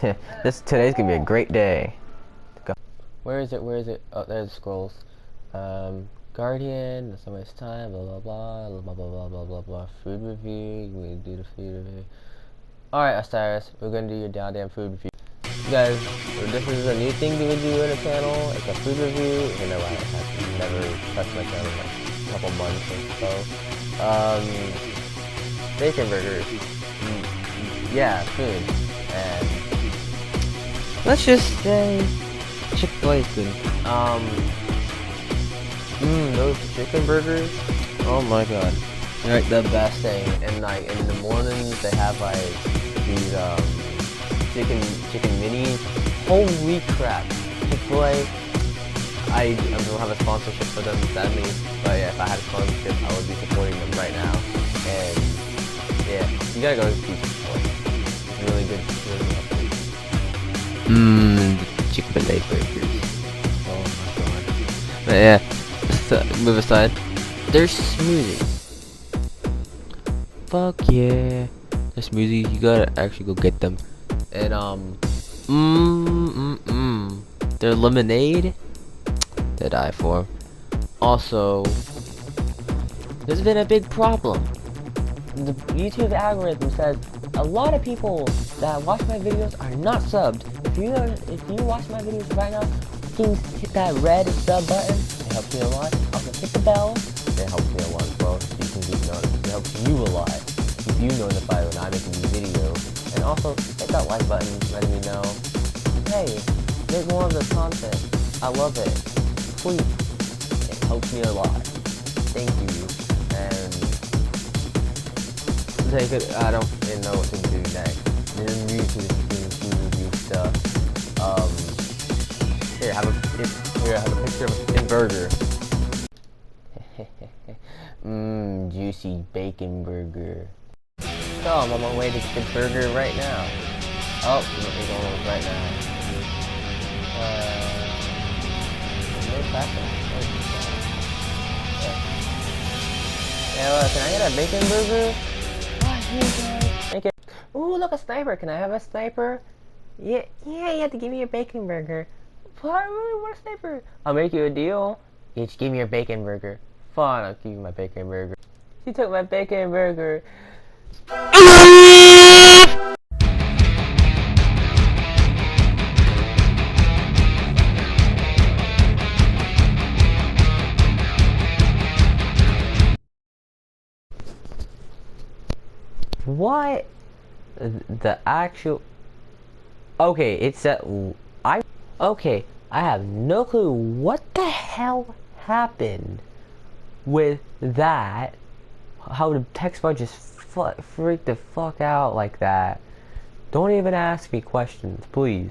Today's gonna be a great day. Go. Where is it? Where is it? Oh, there's the scrolls. Guardian. So much time. Blah blah blah. Blah blah blah blah blah blah. Food review. We do the food review. All right, Osiris. We're gonna do your goddamn food review. You guys, this is a new thing that we do on the channel. It's a food review. You know, I've never touched my channel in like a couple months or so. Bacon burgers. Yeah, food. And let's just say Chick-fil-A is good. Those chicken burgers. Oh my god. They're like the best thing. And like in the mornings they have like these chicken minis. Holy crap. Chick-fil-A. I don't have a sponsorship for them, sadly. But yeah, if I had a sponsorship I would be supporting them right now. And yeah, you gotta go to Chick-fil-A. It's really good. Really good. The Chick-fil-A burgers. Oh my god. But yeah, so, move aside. There's smoothies. Fuck yeah. The smoothies, you gotta actually go get them. And their lemonade, to die for. Also, there's been a big problem. The YouTube algorithm says a lot of people that watch my videos are not subbed. If you watch my videos right now, please hit that red sub button. It helps me a lot. Also hit the bell. It helps me a lot as well. So you can keep notified. It helps you a lot. Keep you notified when I make a new video. And also hit that like button, letting me know, hey, make more of this content. I love it. Please. It helps me a lot. Thank you. And I don't even know what to do next. This is new to this food review stuff. Here, have a picture of a chicken burger. Juicy bacon burger. So I'm on my way to get the burger right now. Oh, he's almost right now. No traffic. Yeah, look, can I get a bacon burger? Make it. Ooh, look, a sniper. Can I have a sniper? Yeah, you have to give me a bacon burger. But I really want a sniper. I'll make you a deal. You just give me your bacon burger. Fine, I'll give you my bacon burger. She took my bacon burger. What? The actual... Okay, it's that... Okay, I have no clue what the hell happened with that. How the text bar just freaked the fuck out like that. Don't even ask me questions, please.